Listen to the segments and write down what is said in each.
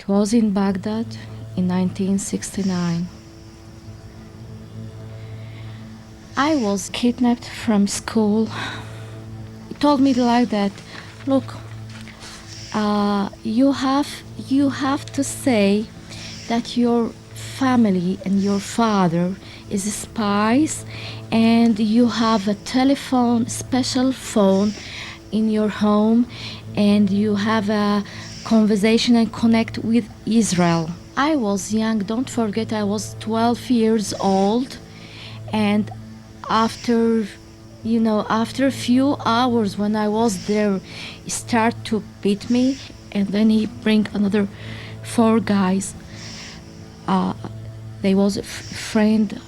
It was in Baghdad in 1969. I was kidnapped from school. He told me like that, look, you have to say that your family and your father is spies, and you have a telephone, special phone in your home, and you have a conversation and connect with Israel. I was young, don't forget I was 12 years old, and after a few hours when I was there, he started to beat me, and then he bring another 4 guys. They was a friend,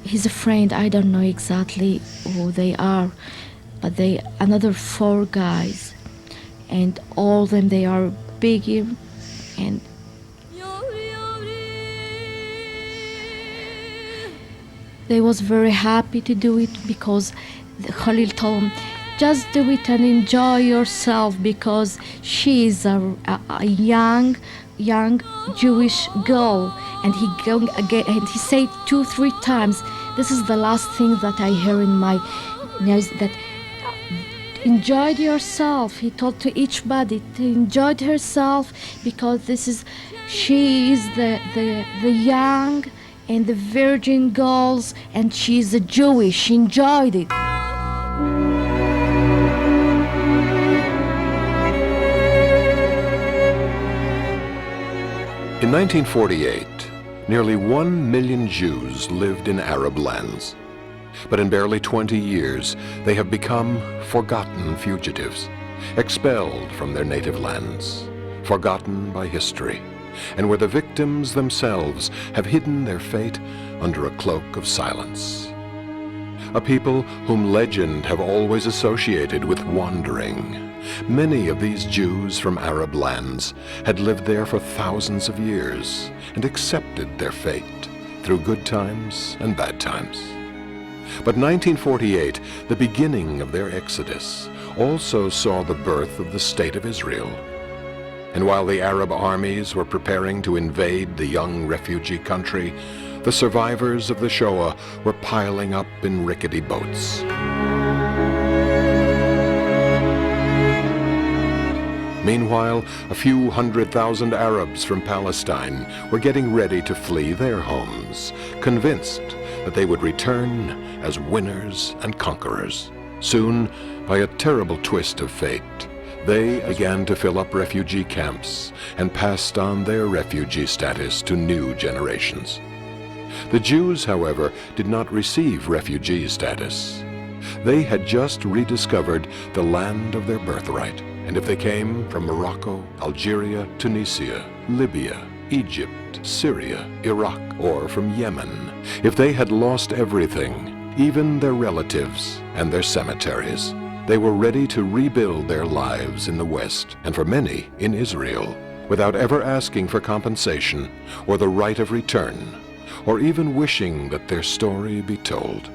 he's a friend, I don't know exactly who they are, but they another 4 guys, and all of them, they are bigger, and they was very happy to do it because Khalil told them, just do it and enjoy yourself, because she is a young Jewish girl. And he going again, and he said 2-3 times, this is the last thing that I hear in my nose, that enjoy yourself. He told to each body to enjoy herself, because she is the young and the virgin girls, and she's a Jewish. She enjoyed it. In 1948, nearly 1 million Jews lived in Arab lands. But in barely 20 years, they have become forgotten fugitives, expelled from their native lands, forgotten by history, and where the victims themselves have hidden their fate under a cloak of silence. A people whom legend have always associated with wandering. Many of these Jews from Arab lands had lived there for thousands of years and accepted their fate through good times and bad times. But 1948, the beginning of their exodus, also saw the birth of the State of Israel. And while the Arab armies were preparing to invade the young refugee country, the survivors of the Shoah were piling up in rickety boats. Meanwhile, a few 100,000 Arabs from Palestine were getting ready to flee their homes, convinced that they would return as winners and conquerors. Soon, by a terrible twist of fate, they began to fill up refugee camps and passed on their refugee status to new generations. The Jews, however, did not receive refugee status. They had just rediscovered the land of their birthright. And if they came from Morocco, Algeria, Tunisia, Libya, Egypt, Syria, Iraq, or from Yemen, if they had lost everything, even their relatives and their cemeteries, they were ready to rebuild their lives in the West, and for many in Israel, without ever asking for compensation or the right of return, or even wishing that their story be told.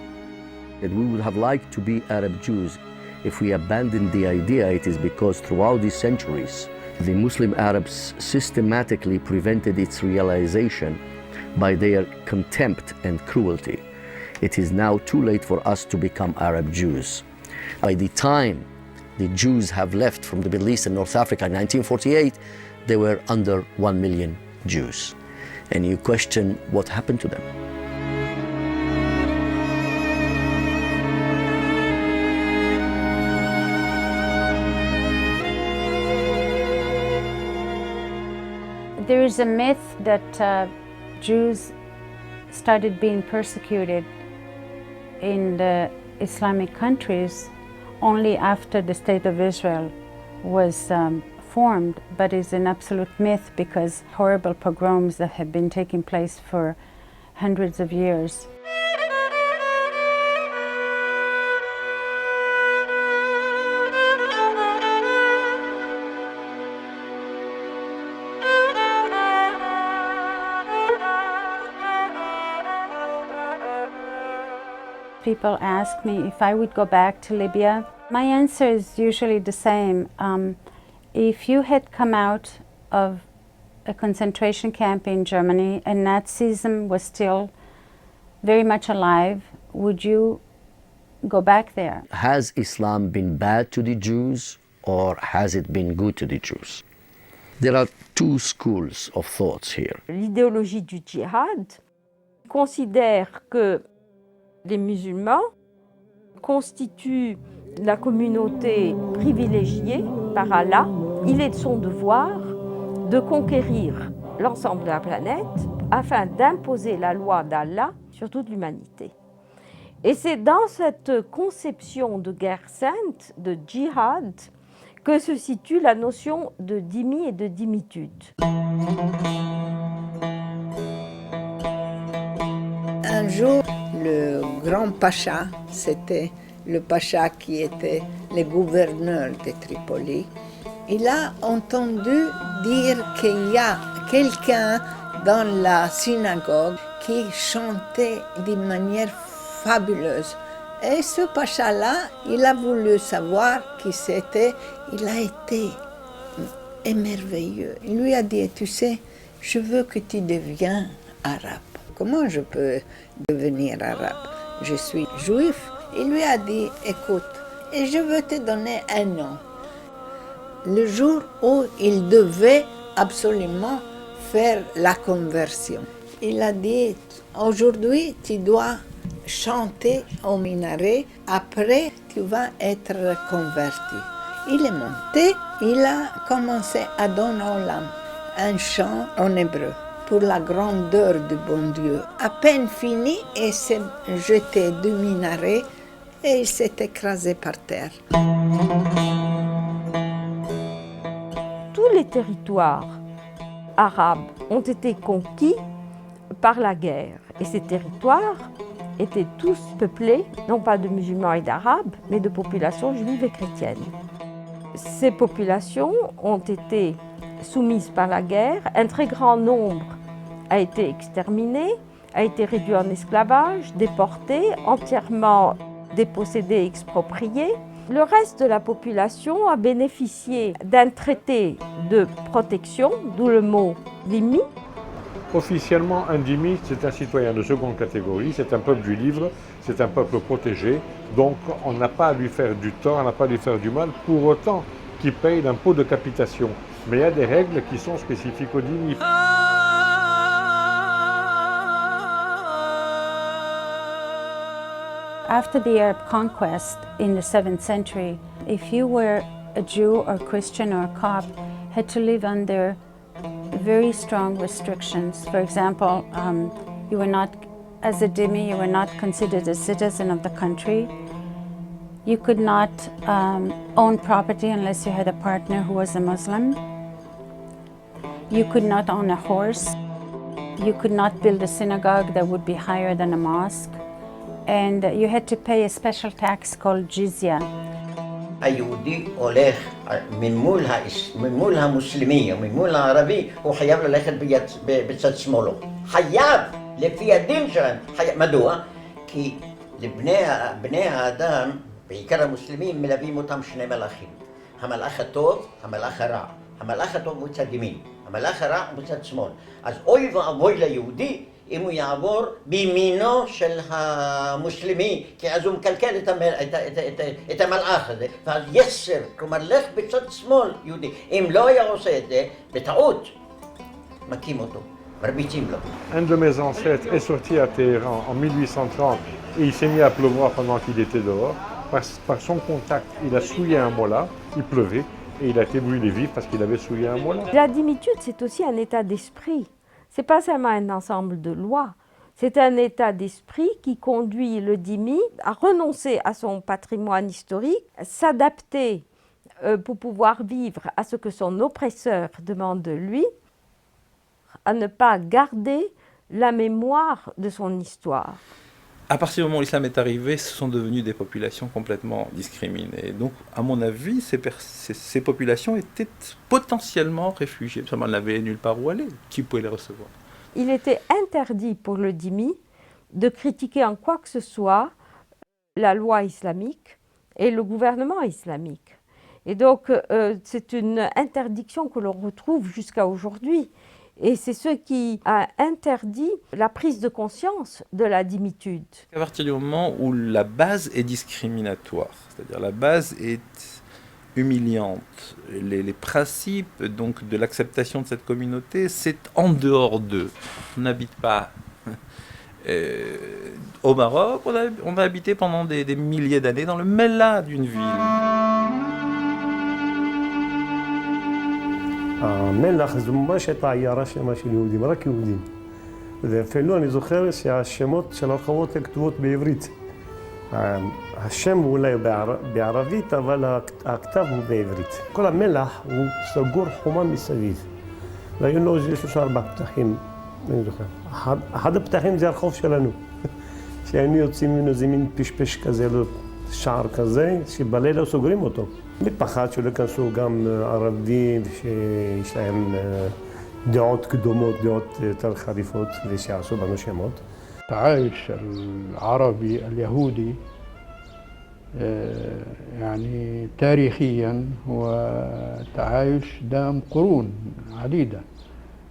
And we would have liked to be Arab Jews. If we abandoned the idea, it is because throughout these centuries, the Muslim Arabs systematically prevented its realization by their contempt and cruelty. It is now too late for us to become Arab Jews. By the time the Jews have left from the Middle East and North Africa in 1948, they were under 1 million Jews. And you question what happened to them. There is a myth that Jews started being persecuted in the Islamic countries only after the State of Israel was formed, but is an absolute myth because horrible pogroms that have been taking place for hundreds of years. People ask me if I would go back to Libya. My answer is usually the same. If you had come out of a concentration camp in Germany and Nazism was still very much alive, would you go back there? Has Islam been bad to the Jews or has it been good to the Jews? There are two schools of thoughts here. L'idéologie du djihad considère que les musulmans constituent la communauté privilégiée par Allah. Il est de son devoir de conquérir l'ensemble de la planète afin d'imposer la loi d'Allah sur toute l'humanité. Et c'est dans cette conception de guerre sainte, de djihad, que se situe la notion de dhimmi et de dhimmitude. Un jour, le grand pacha, c'était le pacha qui était le gouverneur de Tripoli, il a entendu dire qu'il y a quelqu'un dans la synagogue qui chantait d'une manière fabuleuse. Et ce pacha-là, il a voulu savoir qui c'était. Il a été émerveilleux. Il lui a dit, tu sais, je veux que tu deviennes arabe. Comment je peux devenir arabe? Je suis juif. Il lui a dit, écoute, et je veux te donner un nom. Le jour où il devait absolument faire la conversion. Il a dit, aujourd'hui, tu dois chanter au minaret, après tu vas être converti. Il est monté, il a commencé à donner aux lames un chant en hébreu pour la grandeur du bon Dieu. À peine fini, il s'est jeté du minaret et il s'est écrasé par terre. Tous les territoires arabes ont été conquis par la guerre. Et ces territoires étaient tous peuplés, non pas de musulmans et d'arabes, mais de populations juives et chrétiennes. Ces populations ont été soumises par la guerre. Un très grand nombre a été exterminé, a été réduit en esclavage, déporté, entièrement dépossédé et exproprié. Le reste de la population a bénéficié d'un traité de protection, d'où le mot dhimmi. Officiellement, un dhimmi, c'est un citoyen de seconde catégorie, c'est un peuple du livre, c'est un peuple protégé, donc on n'a pas à lui faire du tort, on n'a pas à lui faire du mal, pour autant qu'il paye l'impôt de capitation. Mais il y a des règles qui sont spécifiques aux dhimmi. After the Arab conquest in the 7th century, if you were a Jew or Christian or Copt, had to live under very strong restrictions. For example, you were not, as a dhimmi, you were not considered a citizen of the country. You could not own property unless you had a partner who was a Muslim. You could not own a horse. You could not build a synagogue that would be higher than a mosque. And you had to pay a special tax called jizya. היהודי הולך מול המוסלמי או ממול הערבי, הוא חייב ללכת בצד שמאלו. חייב, לפי הדין שלהם. מדוע? כי לבני האדם, בעיקר המוסלמים, מלווים אותם שני מלאכים. המלאך הטוב, המלאך הרע. המלאך הטוב הוא צד ימין, המלאך הרע הוא בצד שמאל. אז אוי ואבוי ליהודי אם הוא יעבור בימינו של המוסלמי, כי אז הוא מקלקל את המלאך הזה, ואז יסר, כלומר לך בצד שמאל יהודי. אם לא היה עושה את זה, בטעות, מכים אותו, מרביצים לו. Un de mes ancêtres est sorti à Téhéran en 1830 et il s'est mis à pleuvoir pendant qu'il était dehors. Par son contact, il a souillé un mollah, il pleuvait, et il a été brûlé vif parce qu'il avait souillé un mollah. La dhimmitude, c'est aussi un état d'esprit. Ce n'est pas seulement un ensemble de lois, c'est un état d'esprit qui conduit le dhimmi à renoncer à son patrimoine historique, s'adapter pour pouvoir vivre à ce que son oppresseur demande de lui, à ne pas garder la mémoire de son histoire. À partir du moment où l'islam est arrivé, ce sont devenues des populations complètement discriminées. Donc, à mon avis, ces populations étaient potentiellement réfugiées. Seulement, elles n'avaient nulle part où aller. Qui pouvait les recevoir? Il était interdit pour le dhimmi de critiquer en quoi que ce soit la loi islamique et le gouvernement islamique. Et donc, c'est une interdiction que l'on retrouve jusqu'à aujourd'hui. Et c'est ce qui a interdit la prise de conscience de la dimitude. À partir du moment où la base est discriminatoire, c'est-à-dire la base est humiliante, les principes donc, de l'acceptation de cette communauté, c'est en dehors d'eux. On n'habite pas au Maroc, on va habiter pendant des milliers d'années dans le mêlat d'une ville. מלח זומבה שהייתה עיירה שלמה של יהודים, רק יהודים. ואפילו אני זוכר שהשמות של הרחובות הן כתובות בעברית. השם אולי בערבית, אבל הכתב הוא בעברית. כל המלח הוא סגור חומה מסביב. והיו לו 3-4 פתחים, אני זוכר. אחד הפתחים זה הרחוב שלנו. שהיינו יוצאים ממנו איזה מין פשפש כזה, שער כזה, שבלילה סוגרים אותו. מפחד שלא יכנסו גם ערבים שיש להם דעות קדומות, דעות יותר חריפות ושיעשו בנו שמות. التعايش العربي اليهودي يعني تاريخيا هو تعايش دام قرون عديدة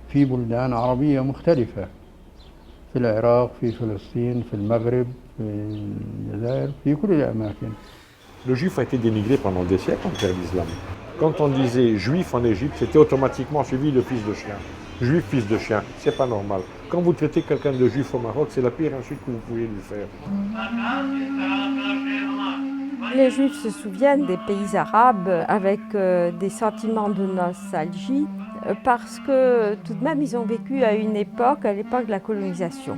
في بلدان عربية مختلفة في العراق، في فلسطين، في المغرب، في الجزائر، في كل الأماكن. Le juif a été dénigré pendant des siècles envers l'islam. Quand on disait juif en Égypte, c'était automatiquement suivi le fils de chien. Juif, fils de chien, c'est pas normal. Quand vous traitez quelqu'un de juif au Maroc, c'est la pire insulte que vous pouvez lui faire. Les Juifs se souviennent des pays arabes avec des sentiments de nostalgie parce que tout de même ils ont vécu à l'époque de la colonisation.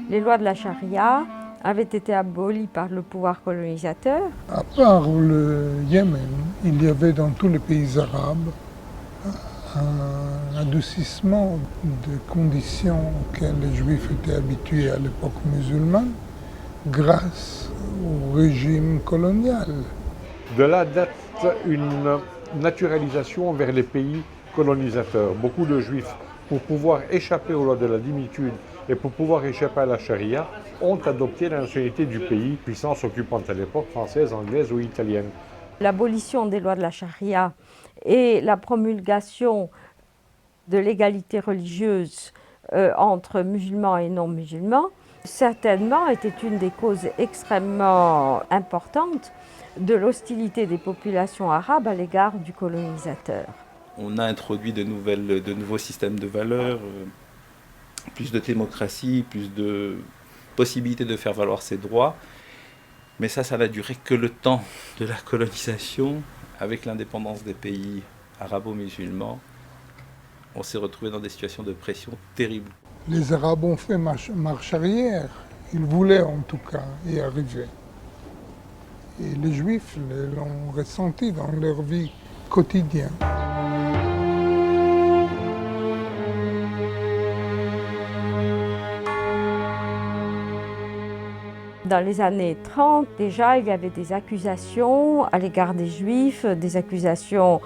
Les lois de la charia avaient été abolies par le pouvoir colonisateur. À part le Yémen, il y avait dans tous les pays arabes un adoucissement des conditions auxquelles les Juifs étaient habitués à l'époque musulmane grâce au régime colonial. De là date une naturalisation vers les pays colonisateurs. Beaucoup de Juifs, pour pouvoir échapper aux lois de la dimitude et pour pouvoir échapper à la charia, ont adopté la nationalité du pays, puissance occupante à l'époque française, anglaise ou italienne. L'abolition des lois de la charia et la promulgation de l'égalité religieuse entre musulmans et non-musulmans, certainement était une des causes extrêmement importantes de l'hostilité des populations arabes à l'égard du colonisateur. On a introduit de nouveaux systèmes de valeurs, plus de démocratie, plus de possibilités de faire valoir ses droits. Mais ça n'a duré que le temps de la colonisation. Avec l'indépendance des pays arabo-musulmans, on s'est retrouvé dans des situations de pression terribles. Les Arabes ont fait marche arrière. Ils voulaient en tout cas y arriver. Et les Juifs l'ont ressenti dans leur vie quotidienne. Dans les années 30, déjà, il y avait des accusations à l'égard des Juifs, des accusations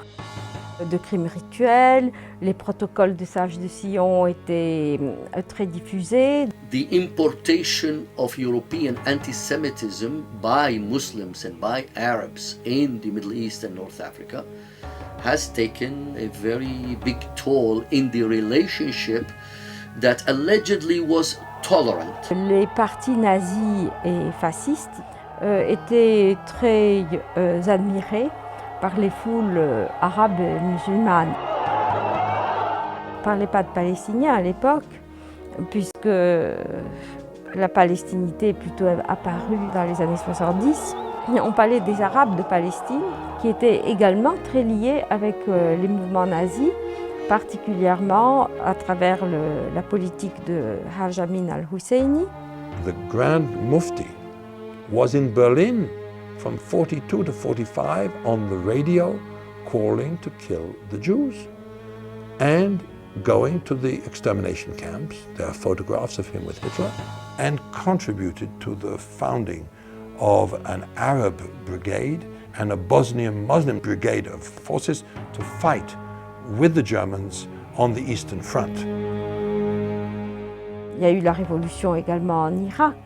de crimes rituels. Les protocoles de sages de Sion étaient très diffusés. The importation of European anti-Semitism by Muslims and by Arabs in the Middle East and North Africa has taken a very big toll in the relationship that allegedly was tolerant. Les partis nazis et fascistes étaient très admirés par les foules arabes et musulmanes. On ne parlait pas de Palestiniens à l'époque, puisque la palestinité est plutôt apparue dans les années 70. On parlait des Arabes de Palestine, qui étaient également très liés avec les mouvements nazis, particulièrement à travers la politique de Haj Amin al-Husseini. The Grand Mufti was in Berlin from 42 to 45 on the radio calling to kill the Jews and going to the extermination camps. There are photographs of him with Hitler, and contributed to the founding of an Arab brigade and a Bosnian Muslim brigade of forces to fight with the Germans on the Eastern Front. Il y a eu la révolution également en Irak,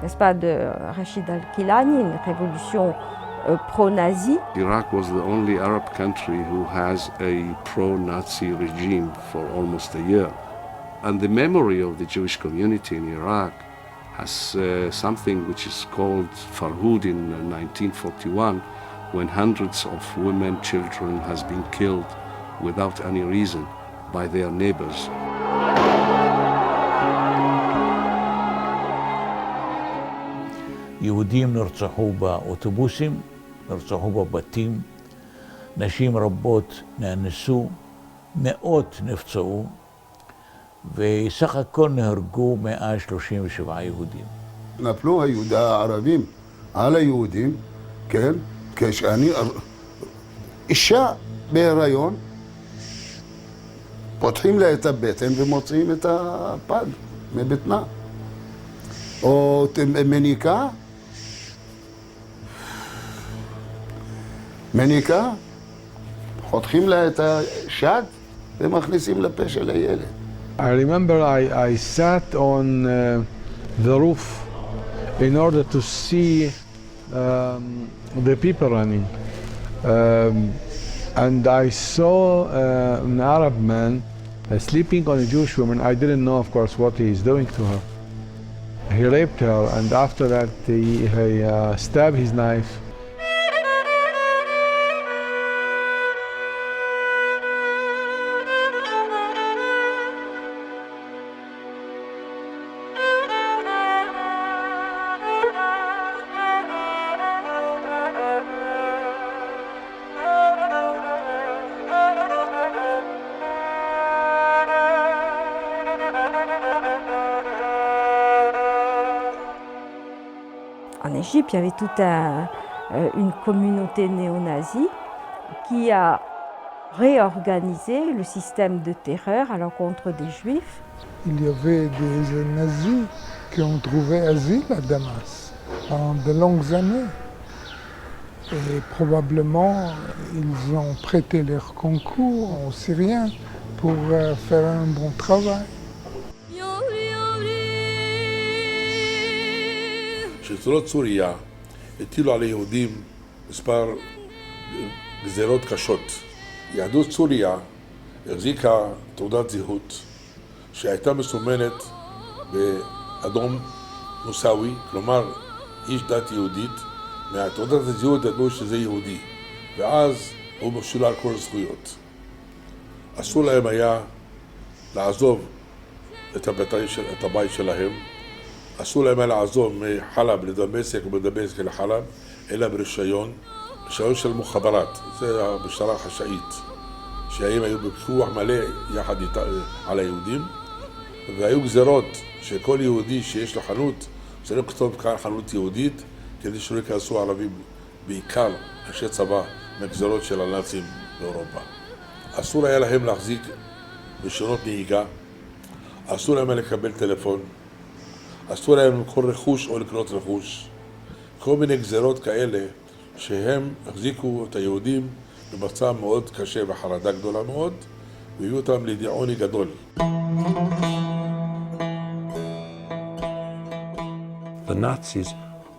n'est-ce pas, de Rachid al-Kilani, une révolution pro-nazi. Iraq was the only Arab country who has a pro-Nazi regime for almost a year. And the memory of the Jewish community in Iraq has something which is called Farhud in 1941, when hundreds of women, children has been killed without any reason by their neighbors. יהודים נרצחו באוטובוסים, נרצחו בבתים, נשים רבות נאנסו, מאות נפצעו, וסך הכל נהרגו 137 יהודים. נפלו הערבים על היהודים, כן, כשאני, אישה בהיריון, פותחים לה את הבטן ומוציאים את הפג מבטנה. או מניקה, חותכים לה את השד ומכניסים לפה של הילד. I remember I sat on the roof in order to see the people running. And I saw an Arab man sleeping on a Jewish woman. I didn't know, of course, what he is doing to her. He raped her, and after that he stabbed his knife. En Égypte, il y avait toute une communauté néo-nazie qui a réorganisé le système de terreur à l'encontre des Juifs. Il y avait des nazis qui ont trouvé asile à Damas pendant de longues années. Et probablement, ils ont prêté leur concours aux Syriens pour faire un bon travail. שלטונות סוריה הטילו על היהודים מספר גזירות קשות. יהדות סוריה החזיקה תעודת זהות שהייתה מסומנת באדום מוסאווי, כלומר איש דת יהודית, מהתעודת הזהות ידעו שזה יהודי, ואז הוא משולל כל הזכויות. אסור להם היה לעזוב את הבית שלהם, אסור להם היה לעזוב מחלב לדמשק ומדמשק לחלב, אלא ברישיון של מוחברת, זה המשטרה החשאית, שהם היו בפיקוח מלא יחד על היהודים, והיו גזרות שכל יהודי שיש לו חנות, צריך לכתוב כאן חנות יהודית, כדי שלא ייכנסו ערבים, בעיקר אנשי צבא, מהגזרות של הנאצים באירופה. אסור היה להם להחזיק רישיונות נהיגה, אסור להם לקבל טלפון, אסור להם למכור רכוש או לקנות רכוש. כל מיני גזרות כאלה שהם החזיקו את היהודים במצב מאוד קשה וחרדה גדולה מאוד, והביאו אותם לידי עוני גדול. The Nazis,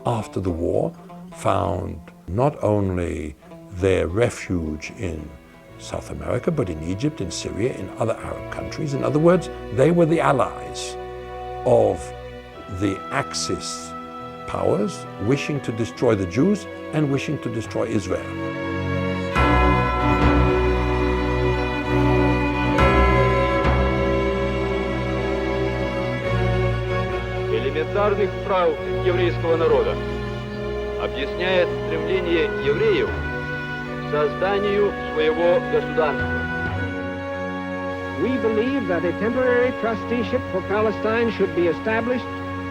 after the war, found not only their refuge in South America, but in Egypt, in Syria, in other Arab countries. In other words, they were the allies of the Axis powers wishing to destroy the Jews and wishing to destroy Israel. Элементарных прав еврейского народа объясняет стремление евреев к созданию своего государства. We believe that a temporary trusteeship for Palestine should be established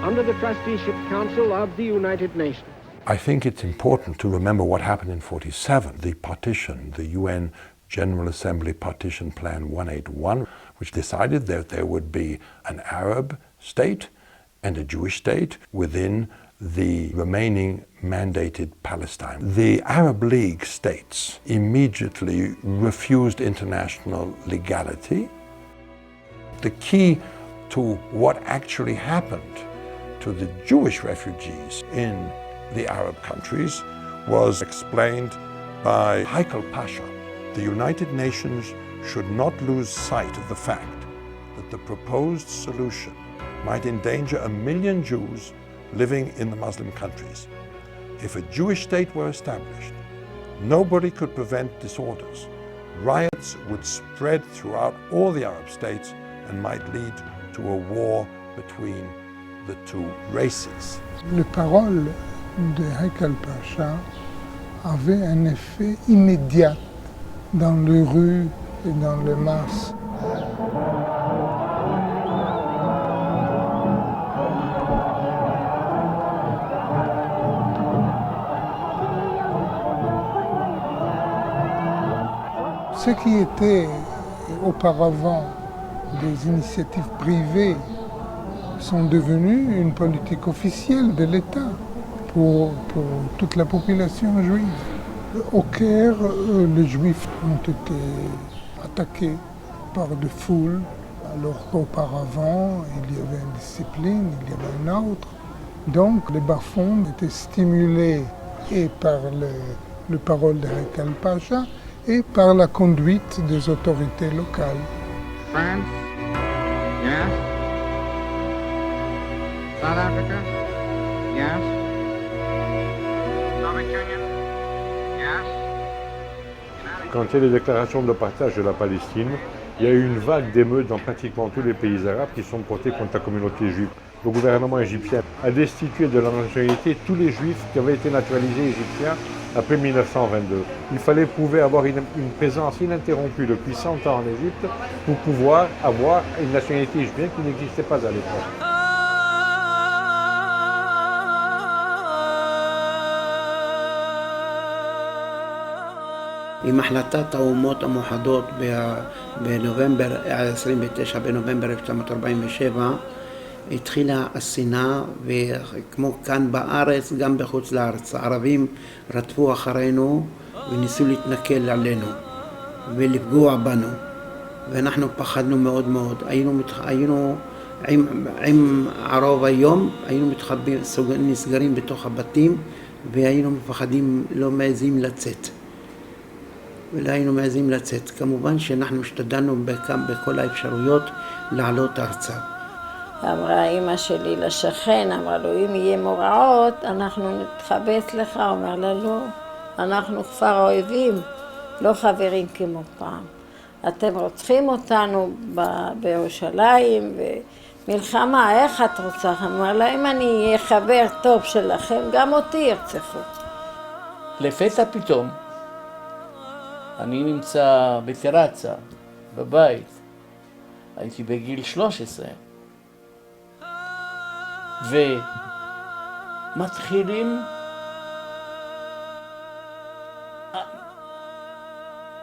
under the Trusteeship Council of the United Nations. I think it's important to remember what happened in 1947, the partition, the UN General Assembly Partition Plan 181, which decided that there would be an Arab state and a Jewish state within the remaining mandated Palestine. The Arab League states immediately refused international legality. The key to what actually happened to the Jewish refugees in the Arab countries was explained by Haikal Pasha. The United Nations should not lose sight of the fact that the proposed solution might endanger 1 million Jews living in the Muslim countries. If a Jewish state were established, nobody could prevent disorders. Riots would spread throughout all the Arab states and might lead to a war between the two races. Les paroles de Haikal Pasha avaient un effet immédiat dans les rues et dans les masses. Ce qui était auparavant des initiatives privées sont devenues une politique officielle de l'État pour toute la population juive. Au Caire, les Juifs ont été attaqués par des foules, alors qu'auparavant, il y avait une discipline, il y avait une autre. Donc, les bas-fonds étaient stimulés et par les paroles de Haikal Pasha et par la conduite des autorités locales. France, yes. South Africa, yes. Soviet Union, yes. Quand il y a les déclarations de partage de la Palestine, il y a eu une vague d'émeutes dans pratiquement tous les pays arabes qui sont portés contre la communauté juive. Le gouvernement égyptien a destitué de la nationalité tous les juifs qui avaient été naturalisés égyptiens après 1922. Il fallait prouver avoir une présence ininterrompue depuis 100 ans en Égypte pour pouvoir avoir une nationalité juive qui n'existait pas à l'époque. עם החלטת האומות המאוחדות בנובמבר, 29 בנובמבר 1947, התחילה השנאה, וכמו כאן בארץ, גם בחוץ לארץ. הערבים רדפו אחרינו וניסו להתנכל עלינו ולפגוע בנו, ואנחנו פחדנו מאוד מאוד. היינו עם ערוב היום, היינו נסגרים בתוך הבתים, והיינו מפחדים, לא מעזים לצאת. ולא היינו מעזים לצאת. כמובן שאנחנו השתדלנו בכל האפשרויות לעלות ארצה. אמרה אמא שלי לשכן, אמרה לו, אם יהיה מוראות, אנחנו נתחבץ לך. אומר לה, לא, אנחנו כפר אויבים, לא חברים כמו פעם. אתם רוצחים אותנו בירושלים, ומלחמה, איך את רוצה? אמרה לה, אם אני אהיה חבר טוב שלכם, גם אותי ירצחו. לפתע פתאום, אני נמצא בטרצה, בבית, הייתי בגיל 13, ומתחילים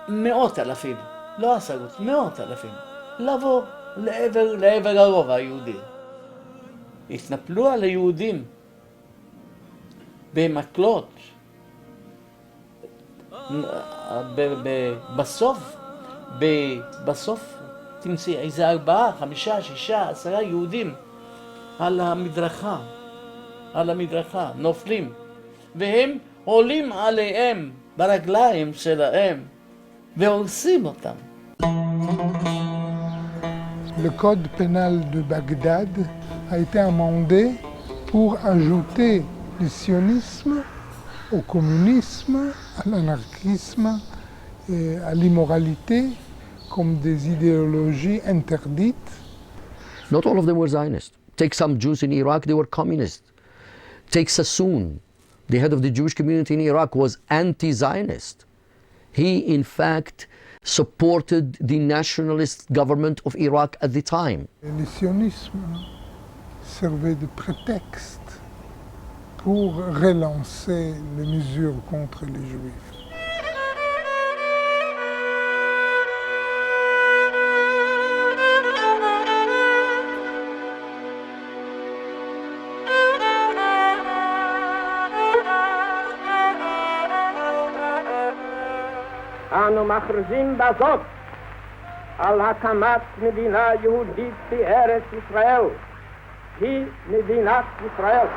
מאות אלפים, לא עשרות, מאות אלפים, לבוא לעבר הרובע היהודי. התנפלו על היהודים במקלות. בסוף תמצאי איזה 4, 5, 6, 10 יהודים על המדרכה, נופלים, והם עולים עליהם ברגליים שלהם והורסים אותם. Le code pénal de Bagdad a été amendé pour ajouter le sionisme au communisme, à l'anarchisme et à l'immoralité comme des idéologies interdites. Not all of them were Zionists. Take some Jews in Iraq, they were communists. Take Sassoon, the head of the Jewish community in Iraq, was anti-Zionist. He, in fact, supported the nationalist government of Iraq at the time. Le sionisme servait de prétexte pour relancer les mesures contre les Juifs. אנו מכריזים בזאת על הקמת מדינה יהודית בארץ ישראל. היא מדינת ישראל.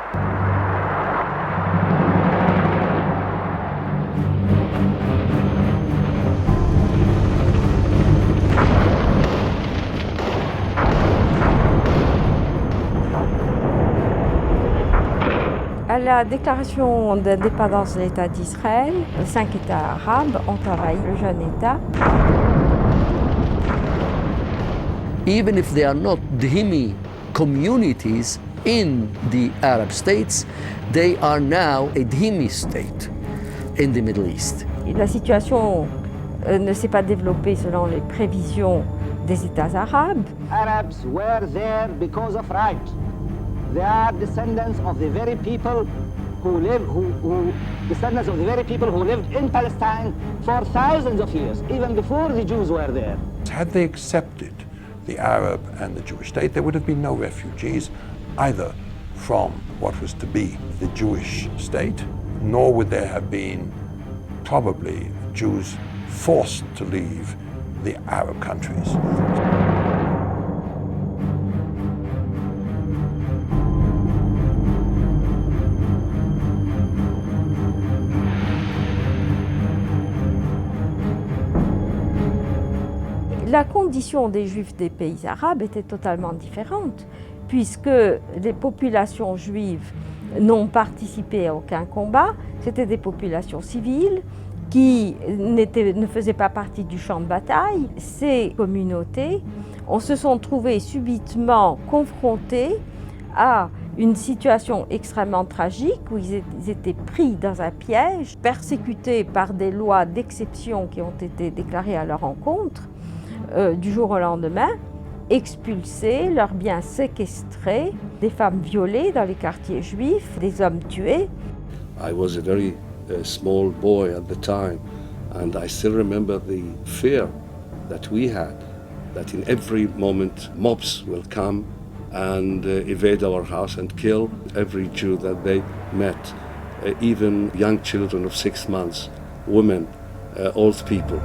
À la déclaration d'indépendance de l'État d'Israël, les 5 États arabes ont envahi le jeune État. Even if they are not dhimmi communities in the Arab states, they are now a dhimmi state in the Middle East. La situation ne s'est pas développée selon les prévisions des États arabes. Arabs were there because of right. They are descendants of the very people who lived in Palestine for thousands of years, even before the Jews were there. Had they accepted the Arab and the Jewish state, there would have been no refugees either from what was to be the Jewish state, nor would there have been probably Jews forced to leave the Arab countries. La condition des Juifs des pays arabes était totalement différente, puisque les populations juives n'ont participé à aucun combat. C'était des populations civiles qui ne faisaient pas partie du champ de bataille. Ces communautés se sont trouvées subitement confrontées à une situation extrêmement tragique où ils étaient pris dans un piège, persécutés par des lois d'exception qui ont été déclarées à leur encontre. Du jour au lendemain, expulsés, leurs biens séquestrés, des femmes violées dans les quartiers juifs, des hommes tués. I was a very small boy at the time, and I still remember the fear that we had, that in every moment mobs will come and invade our house and kill every Jew that they met, even young children of 6 months, women, old people.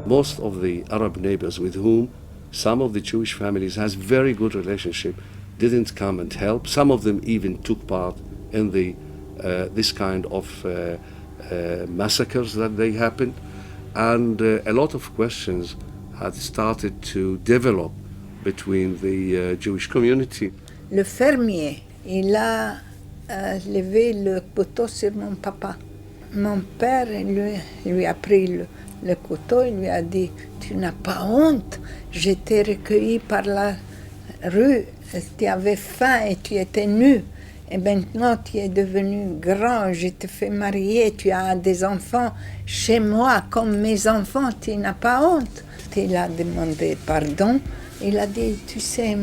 Most of the Arab neighbors with whom some of the Jewish families has very good relationship didn't come and help. Some of them even took part in the this kind of massacres that they happened, and a lot of questions had started to develop between the Jewish community. Le fermier, il a levé le couteau sur mon papa. Mon père lui a pris le couteau, il lui a dit « Tu n'as pas honte, je t'ai recueilli par la rue, tu avais faim et tu étais nu, et maintenant tu es devenu grand, je te fais marier, tu as des enfants chez moi comme mes enfants, tu n'as pas honte ?» Il a demandé pardon, il a dit « Tu sais,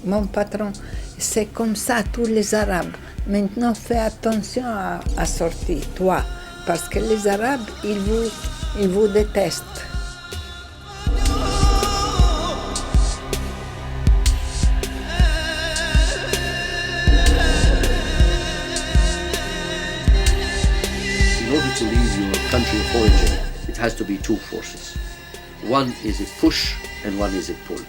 mon patron, c'est comme ça tous les Arabes, maintenant fais attention à sortir, toi. » Parce que les Arabes, ils vous détestent. In order to leave your country of origin, it has to be two forces. One is a push and one is a pull.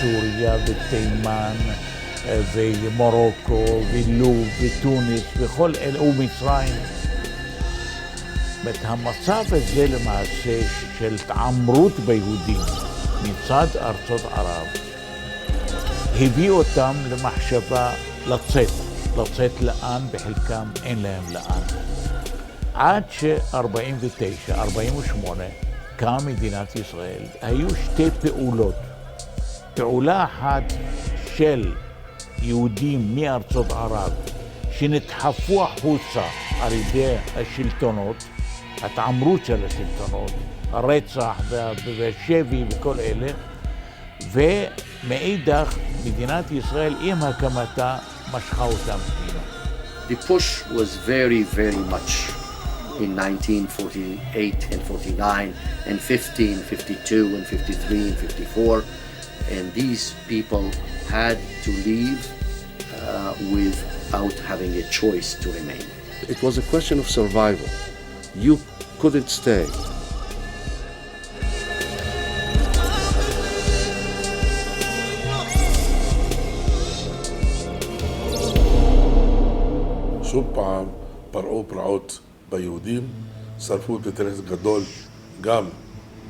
סוריה ותימן ומורוקו ולוב ותוניס וכל אלה ומצרים. המצב הזה למעשה של התעמרות ביהודים מצד ארצות ערב הביא אותם למחשבה לצאת לאן, בחלקם אין להם לאן. עד ש-49, 48 קם מדינת ישראל, היו שתי פעולות. פעולה אחת של יהודים מארצות ערב שנדחפו החוצה על ידי השלטונות, התעמרות של השלטונות, הרצח והשבי וכל אלה, ומאידך מדינת ישראל עם הקמתה משכה אותם פנימה. The push was very, very much in 1948 and 49 and 15, 52 and 53 and 54. And these people had to leave without having a choice to remain. It was a question of survival. You couldn't stay. שוב פעם פרעו פרעות ביהודים, שרפו בית כנסת גדול, גם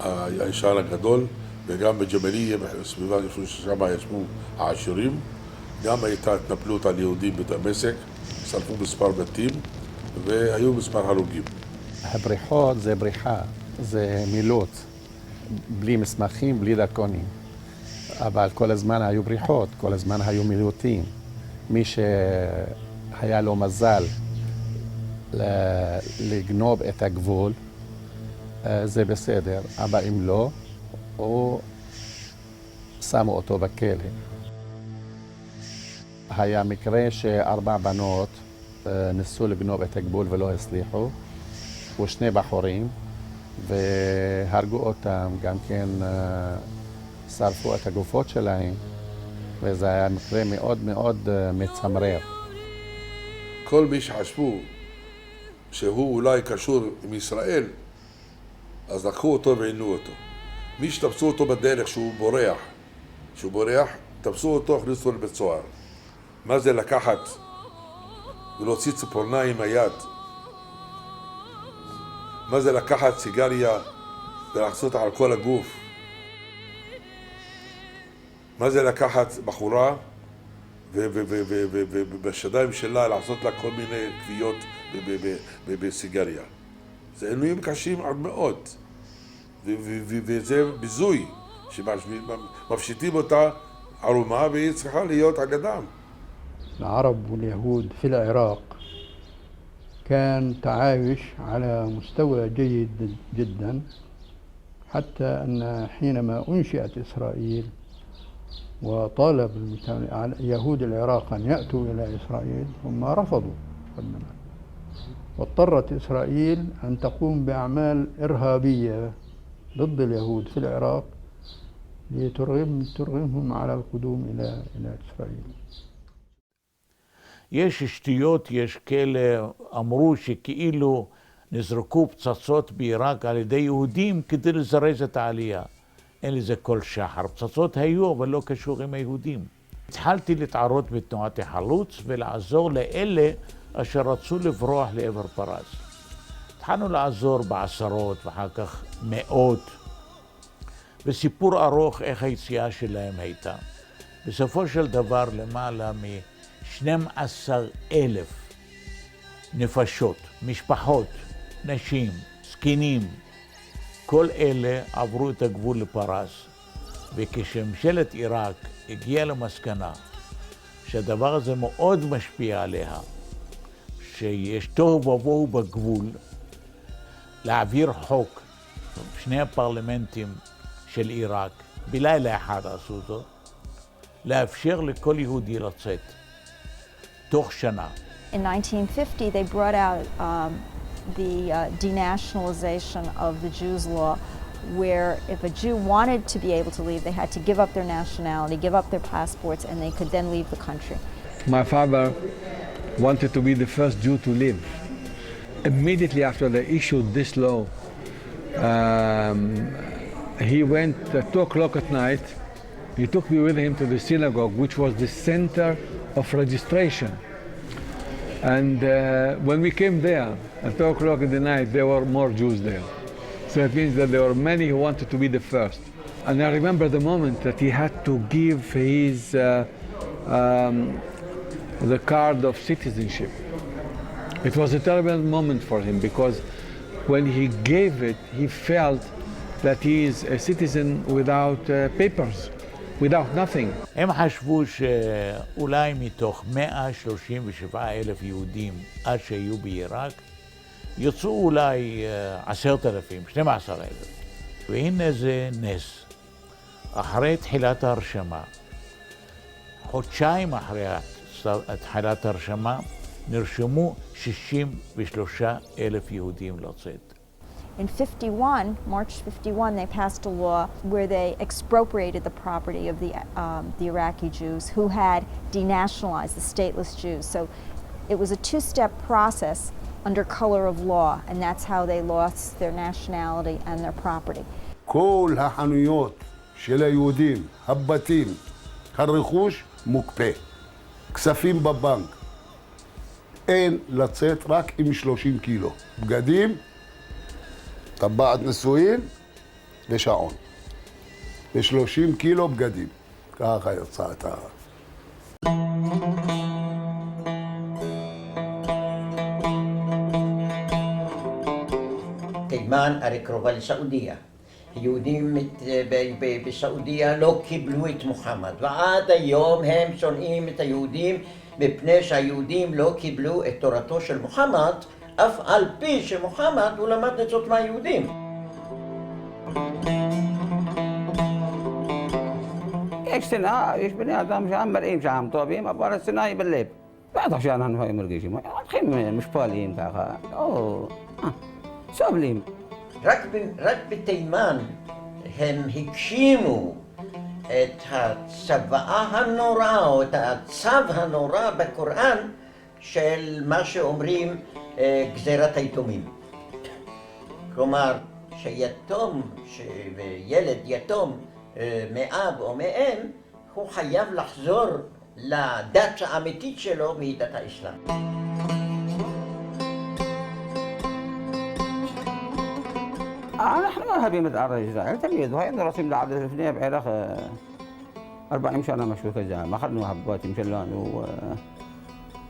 הישן הגדול, וגם בג'בליה, בסביבה ששם ישבו העשירים. גם הייתה התנפלות על יהודים בדמשק, שרפו מספר בתים, והיו מספר הרוגים. הבריחות זה בריחה, זה מילות, בלי מסמכים, בלי דרכונים. אבל כל הזמן היו בריחות, כל הזמן היו מילוטים. מי שהיה לו מזל לגנוב את הגבול, זה בסדר, אבל אם לא, או שמו אותו בכלא. היה מקרה ש4 בנות ניסו לגנוב את הגבול ולא הצליחו, ו2 בחורים, והרגו אותם, גם כן שרפו את הגופות שלהם, וזה היה מקרה מאוד מאוד מצמרר. כל מי שחשבו שהוא אולי קשור עם ישראל, אז לקחו אותו ועינו אותו. מי שתפסו אותו בדרך שהוא בורח, תפסו אותו, הכניסו לבית סוהר. מה זה לקחת ולהוציא ציפורניים מהיד? מה זה לקחת סיגריה ולחצות על כל הגוף? מה זה לקחת בחורה ובשדיים שלה לעשות לה כל מיני כוויות בסיגריה? זה עינויים קשים עד מאוד, וזה ביזוי שמפשיטים אותה ערומה והיא צריכה להיות על ידם. العرب واليهود في العراق كان تعايش على مستوى جيد جدا، حتى أن حينما أنشئت إسرائيل وطالب يهود العراق أن يأتوا إلى إسرائيل، هم رفضوا، واضطرت إسرائيل أن تقوم بأعمال إرهابية ضد اليهود في العراق لترغمهم على القدوم إلى إسرائيل. יש שטויות, יש כאלה אמרו שכאילו נזרקו פצצות בעיראק על ידי יהודים כדי לזרז את העלייה. אין לזה כל שחר. פצצות היו, אבל לא קשור עם היהודים. התחלתי להתערות בתנועת החלוץ ולעזור לאלה אשר רצו לברוח לעבר פרס. התחלנו לעזור בעשרות ואחר כך מאות, וסיפור ארוך איך היציאה שלהם הייתה. בסופו של דבר למעלה מ12,000 נפשות, משפחות, נשים, זקנים, כל אלה עברו את הגבול לפרס, וכשממשלת עיראק הגיעה למסקנה שהדבר הזה מאוד משפיע עליה, שיש תוהו ובוהו בגבול, להעביר חוק, שני הפרלמנטים של עיראק, בלילה אחד עשו זאת, לאפשר לכל יהודי לצאת, תוך שנה. In 1950 they brought out the denationalization of the Jews law, where if a Jew wanted to be able to leave, they had to give up their nationality, give up their passports, and they could then leave the country. My father wanted to be the first Jew to leave. Immediately after they issued this law, he went at 2 o'clock at night. He took me with him to the synagogue, which was the center of registration. And when we came there at 2 o'clock in the night, there were more Jews there. So it means that there were many who wanted to be the first. And I remember the moment that he had to give his the card of citizenship. It was a terrible moment for him because when he gave it, he felt that he is a citizen without papers, without nothing. הם חשבו שאולי מתוך 137,000 יהודים אז שהיו בעיראק, יצאו אולי 10,000, 12,000. והנה זה נס. אחרי תחילת ההרשמה, חודשיים אחרי תחילת ההרשמה, נרשמו 63,000 יהודים לצאת. In 51, March 51, they passed a law where they expropriated the property of the Iraqi Jews who had denationalized the stateless Jews. So it was a two-step process under color of law, and that's how they lost their nationality and their property. כל החנויות של היהודים, הבתים, הרכוש מוקפא, כספים בבנק. אין לצאת רק עם 30 קילו. בגדים, טבעת נישואין ושעון. ו30 קילו בגדים. ככה יצאת. תימן הרי קרובה לסעודיה. יהודים בסעודיה לא קיבלו את מוחמד, ועד היום הם שונאים את היהודים מפני שהיהודים לא קיבלו את תורתו של מוחמד, אף על פי שמוחמד הוא למד ניצות מהיהודים. יש שנאה, יש בני אדם שהם מראים שהם טובים, אבל השנאה היא בלב. בטח שאנחנו היינו מרגישים, הולכים משפלים ככה, או סובלים. רק בתימן הם הגשימו את הצוואה הנוראה, או את הצו הנורא בקוראן של מה שאומרים גזירת היתומים. כלומר, שיתום, ילד יתום מאב או מאם, הוא חייב לחזור לדת האמיתית שלו והיא דת האסלאם. אנחנו אוהבים את ארץ ישראל, תמיד, והיינו רוצים לעבוד לפני בערך 40 שנה משהו כזה, אכלנו הבתים שלנו,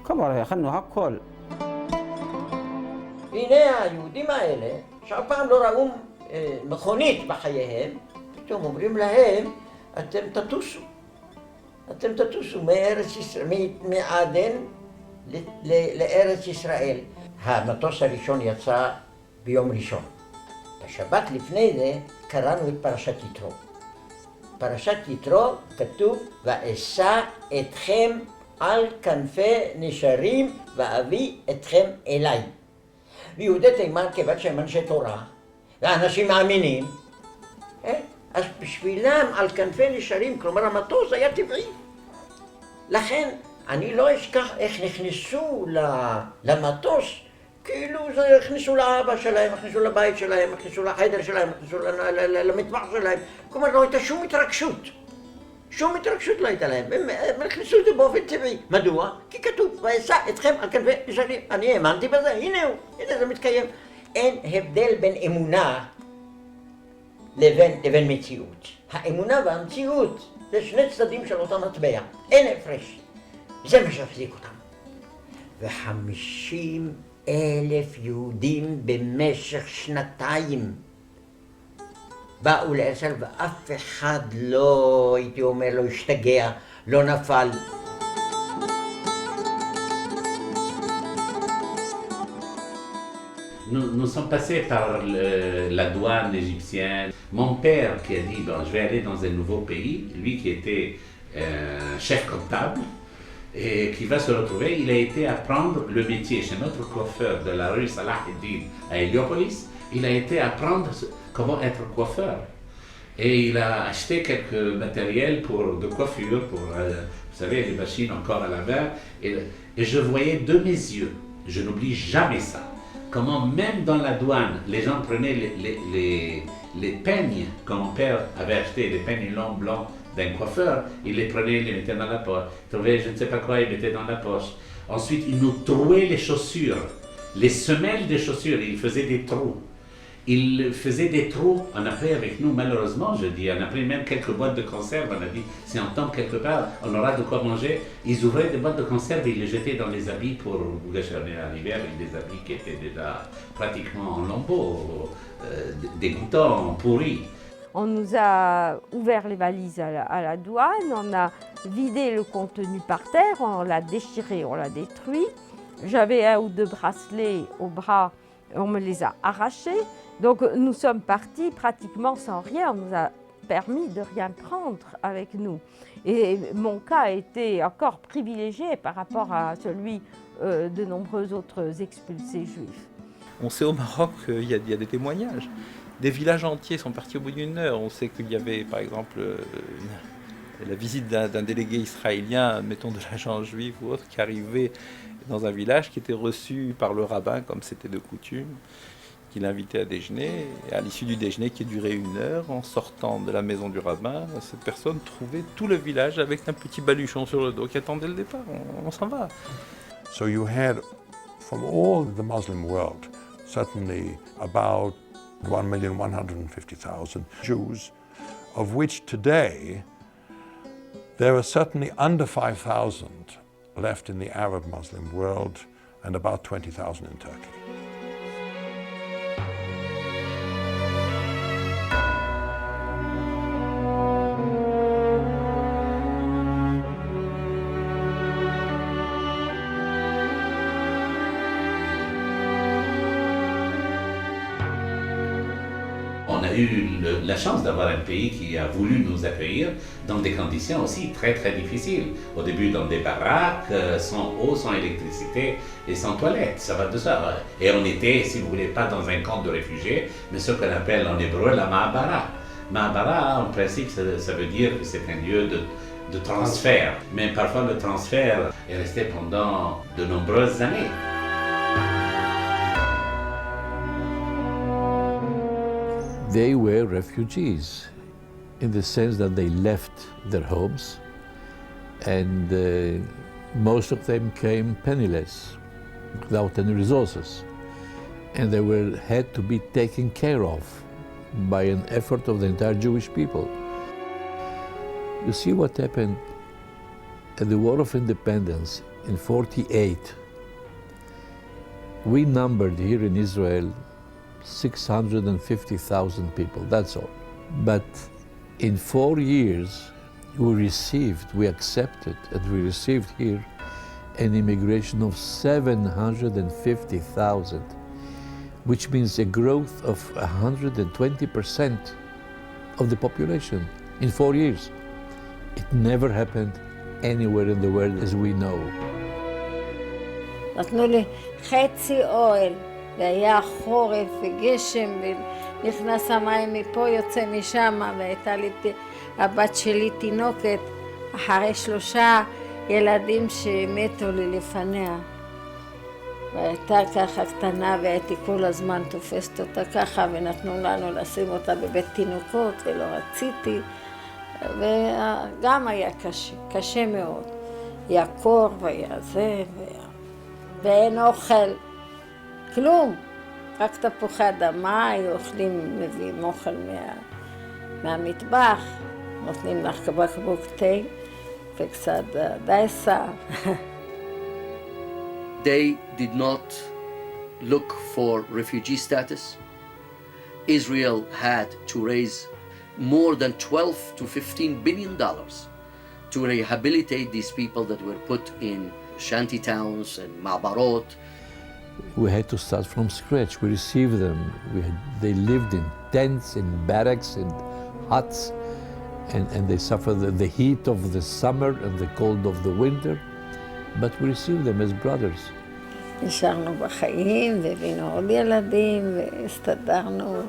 כלומר, אכלנו הכל. והנה היהודים האלה, שאף פעם לא ראו מכונית בחייהם, פתאום אומרים להם, אתם תטוסו. אתם תטוסו מעדן לארץ ישראל. המטוס הראשון יצא ביום ראשון. בשבת לפני זה קראנו את פרשת יתרו. פרשת יתרו כתוב, ואשא אתכם על כנפי נשרים ואביא אתכם אליי. ויהודי תימן, כיוון שהם אנשי תורה ואנשים מאמינים, אז בשבילם על כנפי נשרים, כלומר המטוס היה טבעי. לכן אני לא אשכח איך נכנסו למטוס, כאילו הכניסו לאבא שלהם, הכניסו לבית שלהם, הכניסו לחדר שלהם, הכניסו למטבח שלהם. כלומר לא הייתה שום התרגשות. שום התרגשות לא הייתה להם. הם הכניסו את זה באופן טבעי. מדוע? כי כתוב, ואשא אתכם על כנפי נשרים. אני האמנתי בזה, הנה הוא, הנה זה מתקיים. אין הבדל בין אמונה לבין מציאות. האמונה והמציאות זה שני צדדים של אותה מטבע. אין הפרש. זה מה שהחזיק אותם. 50,000 יהודים במשך שנתיים באו לארץ ישראל, ואף אחד לא, הייתי אומר, לא השתגע, לא נפל. Nous sommes passés par la douane égyptienne. Mon père qui a dit, bon, je vais aller dans un nouveau pays, lui qui était chef comptable, et qui va se retrouver, il a été apprendre le métier chez notre coiffeur de la rue Salah Eddin à Héliopolis. Il a été apprendre comment être coiffeur. Et il a acheté quelques matériels de coiffure, pour, vous savez, les machines encore à la main. Et je voyais de mes yeux, je n'oublie jamais ça, comment même dans la douane, les gens prenaient les peignes que mon père avait acheté, les peignes longs blancs d'un coiffeur, il les prenait, il les mettait dans la poche, il trouvait je ne sais pas quoi, il mettait dans la poche. Ensuite, il nous trouait les chaussures, les semelles des chaussures, il faisait des trous. Il faisait des trous, on a pris avec nous, malheureusement, je dis, on a pris même quelques boîtes de conserve, on a dit, si on tombe quelque part, on aura de quoi manger. Ils ouvraient des boîtes de conserve et ils les jetaient dans les habits pour gâcher à l'hiver, avec des habits qui étaient déjà pratiquement en lambeaux, dégoûtants, pourris. On nous a ouvert les valises à la douane, on a vidé le contenu par terre, on l'a déchiré, on l'a détruit. J'avais 1 ou 2 bracelets au bras, on me les a arrachés. Donc nous sommes partis pratiquement sans rien, on nous a permis de rien prendre avec nous. Et mon cas a été encore privilégié par rapport à celui de nombreux autres expulsés juifs. On sait au Maroc qu'il y a des témoignages. Des villages entiers sont partis au bout d'1 heure. On sait qu'il y avait par exemple la visite d'un délégué israélien, mettons de l'agent juif ou autre, qui arrivait dans un village, qui était reçu par le rabbin comme c'était de coutume, qui l'invitait à déjeuner. Et à l'issue du déjeuner qui durait 1 heure, en sortant de la maison du rabbin, cette personne trouvait tout le village avec un petit baluchon sur le dos qui attendait le départ. On s'en va. So you had from all the Muslim world, certainly about 1,150,000 Jews, of which today there are certainly under 5,000 left in the Arab Muslim world and about 20,000 in Turkey. On a eu la chance d'avoir un pays qui a voulu nous accueillir dans des conditions aussi très très difficiles. Au début dans des baraques, sans eau, sans électricité et sans toilettes, ça va de ça. Et on était, si vous voulez, pas dans un camp de réfugiés, mais ce qu'on appelle en hébreu la ma'abara. Ma'abara, en principe, ça veut dire que c'est un lieu de transfert. Mais parfois le transfert est resté pendant de nombreuses années. They were refugees in the sense that they left their homes and most of them came penniless, without any resources. And they had to be taken care of by an effort of the entire Jewish people. You see what happened at the War of Independence in '48. We numbered here in Israel 650,000 people, that's all. But in 4 years, we accepted, and we received here an immigration of 750,000, which means a growth of 120% of the population in 4 years. It never happened anywhere in the world as we know. נתנו לי חצי אוהל. והיה חורף וגשם ונכנס המים מפה יוצא משם והייתה לי הבת שלי תינוקת אחרי 3 ילדים שמתו לי לפניה והייתה ככה קטנה והייתי כל הזמן תופסת אותה ככה ונתנו לנו לשים אותה בבית תינוקות ולא רציתי וגם היה קשה מאוד היה קור והיה זה ואין אוכל כלום, רק תפוחי אדמה, היו אוכלים, מביאים אוכל מהמטבח, נותנים לך בקבוק תה וקצת דייסה. They did not look for refugee status. Israel had to raise more than $12 to $15 billion to rehabilitate these people that were put in shanty towns and ma'barot. We had to start from scratch. We received them. They lived in tents, in barracks, in huts, and they suffered the heat of the summer and the cold of the winter. But we received them as brothers. נשארנו בחיים, והבינו עוד ילדים, והסתדרנו.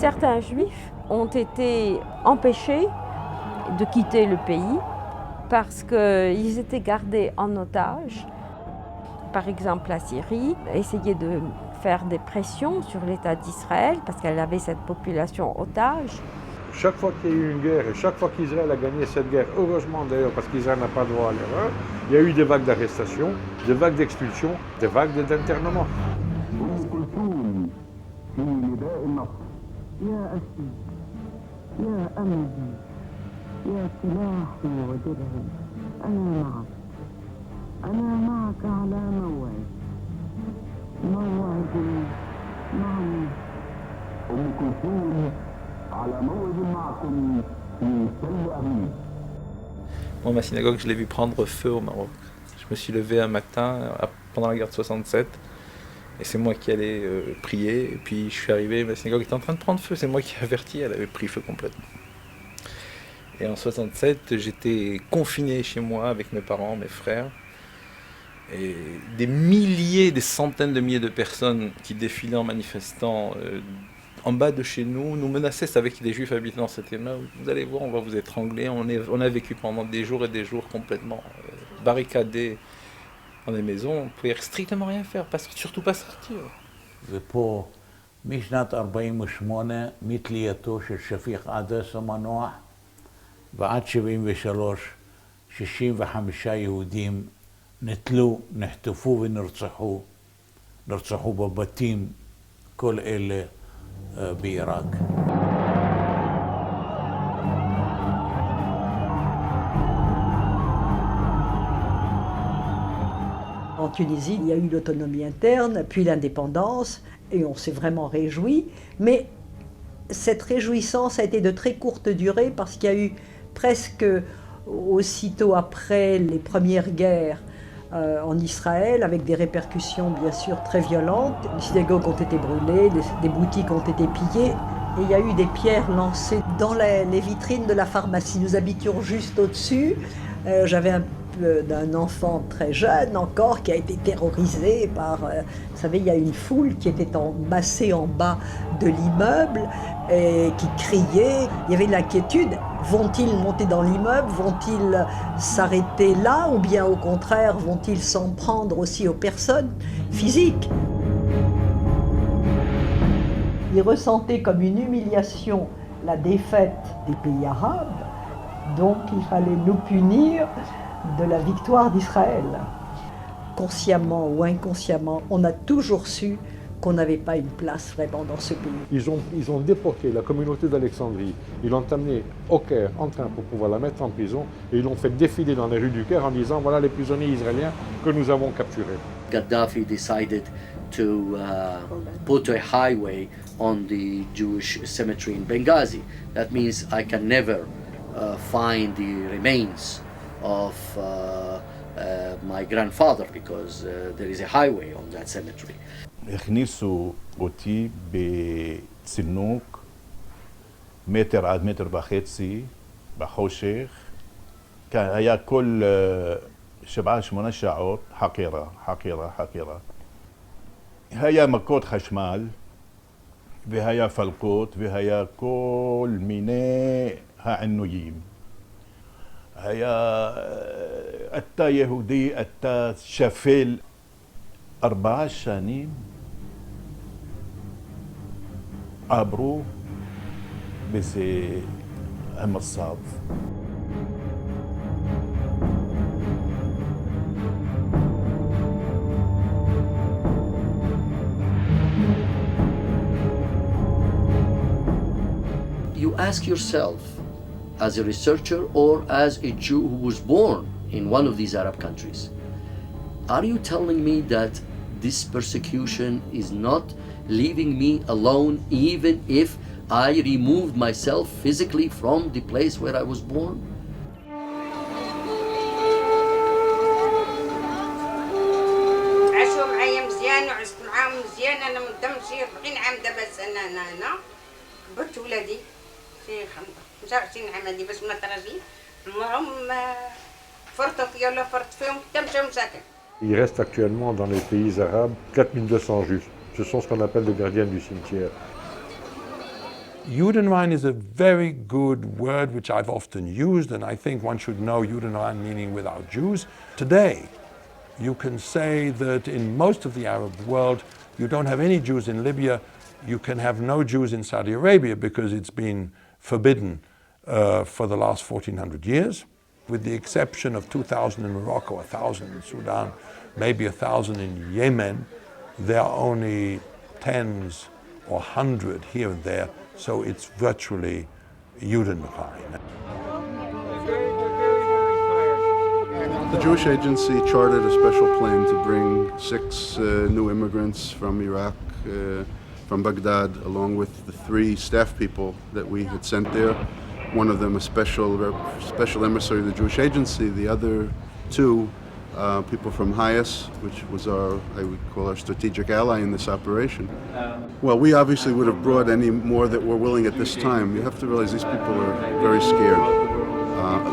Certains juifs ont été empêchés de quitter le pays parce qu'ils étaient gardés en otage. Par exemple, la Syrie essayait de faire des pressions sur l'État d'Israël parce qu'elle avait cette population otage. Chaque fois qu'il y a eu une guerre et chaque fois qu'Israël a gagné cette guerre, heureusement d'ailleurs parce qu'Israël n'a pas droit à l'erreur, il y a eu des vagues d'arrestation, des vagues d'expulsion, des vagues d'internement. يا أسي يا أمجي يا سلاحي ودرعي أنا معك على موعد معي أم كلثوم على موعد معكم في تل أبيب. Moi, ma synagogue, je l'ai vu prendre feu au Maroc. Je me suis levé un matin pendant la guerre de 67 Et c'est moi qui allais prier, et puis je suis arrivé, la synagogue était en train de prendre feu, c'est moi qui ai averti, elle avait pris feu complètement. Et en 67, j'étais confiné chez moi avec mes parents, mes frères, et des milliers, des centaines de milliers de personnes qui défilaient en manifestant en bas de chez nous, nous menaçaient, savaient qu'il y a des juifs habitant dans cette immeuble, vous allez voir, on va vous étrangler, on a vécu pendant des jours et des jours complètement barricadés dans des maisons, on ne pouvait strictement rien faire, surtout pas sortir. ופה, משנת 48, מתלייתו של שפיק עדס המנוח, ועד 73, 65 יהודים נתלו, נחטפו ונרצחו, נרצחו בבתים, כל אלה בעיראק. En Tunisie, il y a eu l'autonomie interne, puis l'indépendance, et on s'est vraiment réjoui. Mais cette réjouissance a été de très courte durée parce qu'il y a eu presque aussitôt après les premières guerres en Israël, avec des répercussions bien sûr très violentes. Les synagogues ont été brûlées, des boutiques ont été pillées, et il y a eu des pierres lancées dans les vitrines de la pharmacie. Nous habitions juste au-dessus. J'avais un d'un enfant très jeune encore qui a été terrorisé par, vous savez, il y a une foule qui était massée en bas de l'immeuble et qui criait. Il y avait de l'inquiétude. Vont-ils monter dans l'immeuble? Vont-ils s'arrêter là? Ou bien au contraire, vont-ils s'en prendre aussi aux personnes physiques? Ils ressentaient comme une humiliation la défaite des pays arabes, donc il fallait nous punir de la victoire d'Israël. Consciemment ou inconsciemment, on a toujours su qu'on n'avait pas une place vraiment dans ce pays. Ils ont déporté la communauté d'Alexandrie, ils l'ont amenée au Caire en train pour pouvoir la mettre en prison, et ils l'ont fait défiler dans les rues du Caire en disant voilà les prisonniers israéliens que nous avons capturés. Gaddafi decided to put a highway on the Jewish cemetery in Benghazi. That means I can never find the remains of my grandfather because there is a highway on that cemetery. הכניסו אותי בצינוק מטר עד מטר וחצי בחושך. היה כל 7-8 שעות חקירה. היה מכות חשמל והיה פלקות והיה כל מיני העינויים. היה אתה יהודי, אתה שפל. 4 שנים עברו בזה המצב. You ask yourself, as a researcher or as a Jew who was born in one of these Arab countries, are you telling me that this persecution is not leaving me alone even if I removed myself physically from the place where I was born? عاشوا معايا مزيان وعشت معاهم مزيان. انا مدام شي 40 عام دابا انا هنا. كبرت ولادي شي 25 عام هادي باش من الطراجي عمرهم فرطوا فيا ولا فرط فيهم حتى مشاو مساكن. Il reste actuellement dans les pays arabes 4200 juifs. Ce sont ce qu'on appelle les gardiens du cimetière. Judenrein is a very good word which I've often used, and I think one should know Judenrein meaning without Jews. Today, you can say that in most of the Arab world, you don't have any Jews in Libya, you can have no Jews in Saudi Arabia because it's been forbidden for the last 1400 years. With the exception of 2,000 in Morocco, 1,000 in Sudan, maybe 1,000 in Yemen, there are only tens or 100 here and there, so it's virtually Judenrein. The Jewish Agency chartered a special plane to bring 6 new immigrants from Iraq, from Baghdad, along with the 3 staff people that we had sent there. One of them a special emissary of the Jewish Agency, the other 2 people from Hayas, which was I would call our strategic ally in this operation. Well, we obviously would have brought any more that were willing at this time. You have to realize these people are very scared,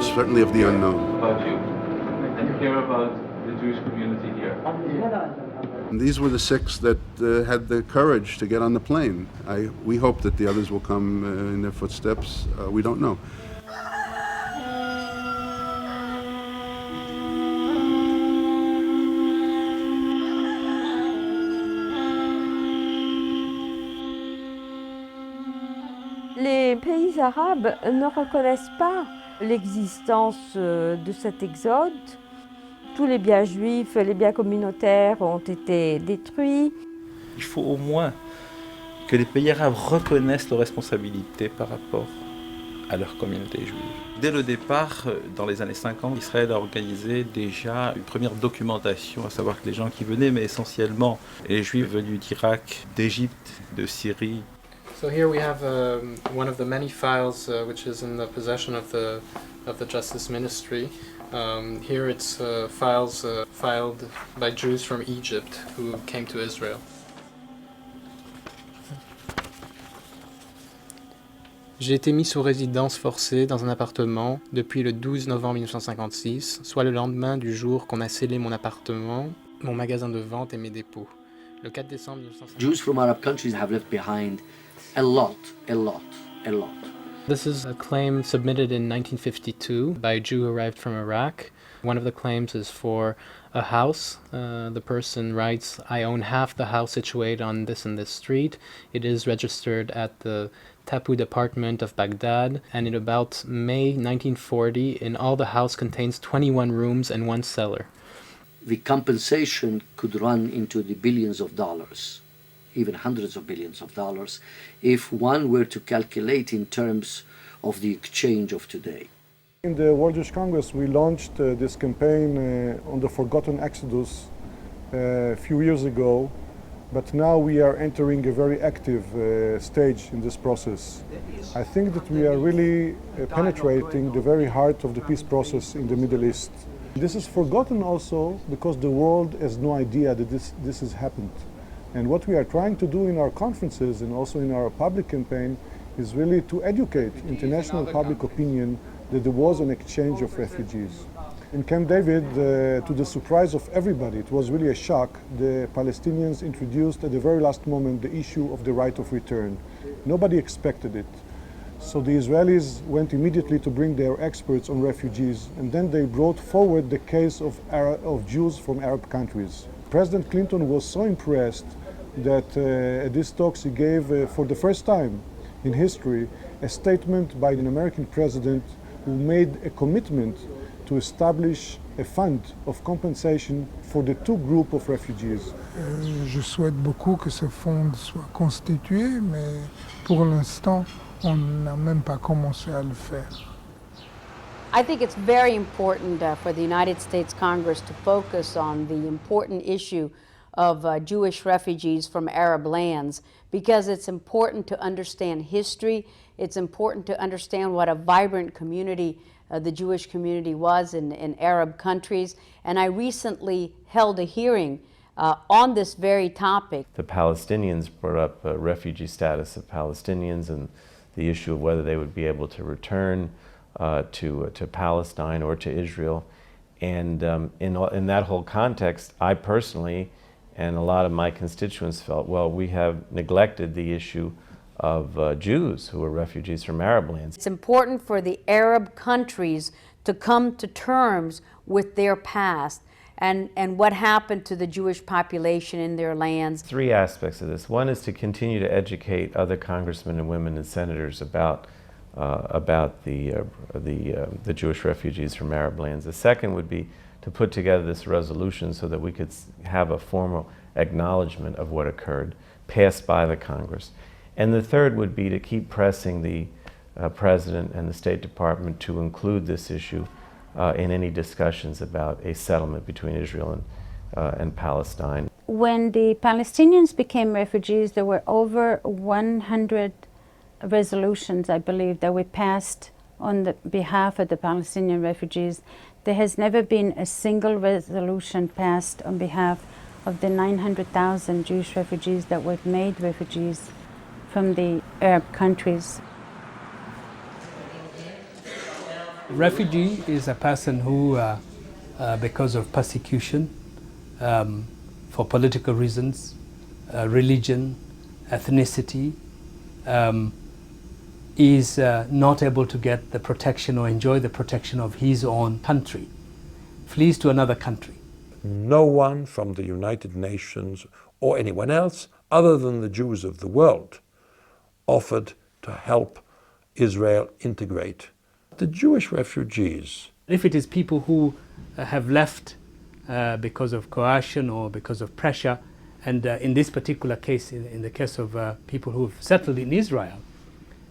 certainly of the unknown. About you, and you care about the Jewish community here. And these were the 6 that had the courage to get on the plane. We hope that the others will come in their footsteps. We don't know. Les pays arabes ne reconnaissent pas l'existence de cet exode. Tous les biens juifs, les biens communautaires ont été détruits. Il faut au moins que les pays arabes reconnaissent leurs responsabilités par rapport à leur communauté juive. Dès le départ, dans les années 50, Israël a organisé déjà une première documentation, à savoir que les gens qui venaient, mais essentiellement les juifs venus d'Irak, d'Égypte, de Syrie. So here we have one of the many files which is in the possession of the Justice Ministry. Here it's files filed by Jews from Egypt who came to Israel. J'ai été mis sous résidence forcée dans un appartement depuis le 12 novembre 1956, soit le lendemain du jour qu'on a scellé mon appartement, mon magasin de vente et mes dépôts. Le 4 décembre 1956. Jews from Arab countries have left behind a lot. This is a claim submitted in 1952 by a Jew who arrived from Iraq. One of the claims is for a house. The person writes, I own half the house situated on this and this street. It is registered at the Tapu department of Baghdad, and in about May 1940, in all the house contains 21 rooms and 1 cellar. The compensation could run into the billions of dollars, even hundreds of billions of dollars, if one were to calculate in terms of the exchange of today. In the World Jewish Congress, we launched this campaign on the forgotten Exodus a few years ago, but now we are entering a very active stage in this process. I think that we are really penetrating the very heart of the peace process in the Middle East. This is forgotten also because the world has no idea that this has happened. And what we are trying to do in our conferences and also in our public campaign is really to educate international public opinion that there was an exchange of refugees. In Camp David, to the surprise of everybody, it was really a shock, the Palestinians introduced at the very last moment the issue of the right of return. Nobody expected it. So the Israelis went immediately to bring their experts on refugees, and then they brought forward the case of Jews from Arab countries. President Clinton was so impressed that at these talks he gave, for the first time in history, a statement by an American president who made a commitment to establish a fund of compensation for the 2 groups of refugees. Je souhaite beaucoup que ce fonds soit constitué, mais pour l'instant, on n'a même pas commencé à le faire. I think it's very important for the United States Congress to focus on the important issue of Jewish refugees from Arab lands, because it's important to understand history. It's important to understand what a vibrant community the Jewish community was in Arab countries. And I recently held a hearing on this very topic. The Palestinians brought up refugee status of Palestinians and the issue of whether they would be able to return to Palestine or to Israel. And in that whole context, I personally and a lot of my constituents felt, well, we have neglected the issue of Jews who are refugees from Arab lands. It's important for the Arab countries to come to terms with their past and what happened to the Jewish population in their lands. 3 aspects of this. One is to continue to educate other congressmen and women and senators about the Jewish refugees from Arab lands. The second would be to put together this resolution so that we could have a formal acknowledgement of what occurred, passed by the Congress. And the third would be to keep pressing the President and the State Department to include this issue in any discussions about a settlement between Israel and Palestine. When the Palestinians became refugees, there were over 100 resolutions, I believe, that we passed on the behalf of the Palestinian refugees. There has never been a single resolution passed on behalf of the 900,000 Jewish refugees that were made refugees from the Arab countries. Refugee is a person who, because of persecution, for political reasons, religion, ethnicity, is not able to get the protection or enjoy the protection of his own country, flees to another country. No one from the United Nations or anyone else other than the Jews of the world offered to help Israel integrate the Jewish refugees. If it is people who have left because of coercion or because of pressure, and in this particular case, in the case of people who have settled in Israel,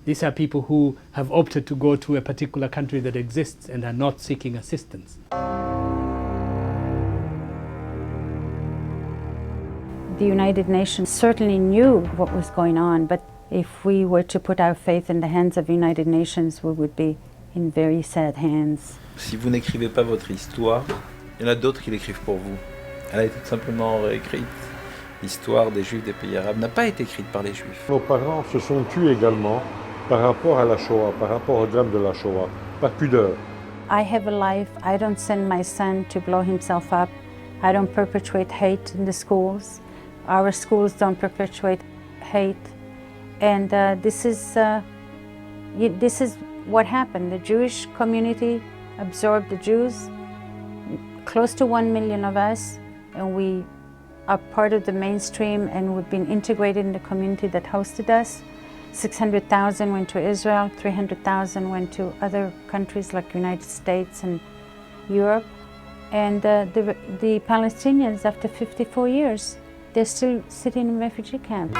these are people who have opted to go to a particular country that exists and are not seeking assistance. The United Nations certainly knew what was going on, but if we were to put our faith in the hands of the United Nations, we would be in very sad hands. Si vous n'écrivez pas votre histoire, il y en a d'autres qui l'écrivent pour vous. Elle a été tout simplement réécrite. L'histoire des Juifs des pays arabes n'a pas été écrite par les Juifs. Nos parents se sont tués également par rapport à la Shoah, par rapport au drame de la Shoah, par pudeur. I have a life. I don't send my son to blow himself up. I don't perpetuate hate in the schools. Our schools don't perpetuate hate. And this is what happened. The Jewish community absorbed the Jews, close to 1 million of us, and we are part of the mainstream, and we've been integrated in the community that hosted us. 600,000 went to Israel, 300,000 went to other countries like United States and Europe. And the Palestinians, after 54 years, they're still sitting in refugee camps.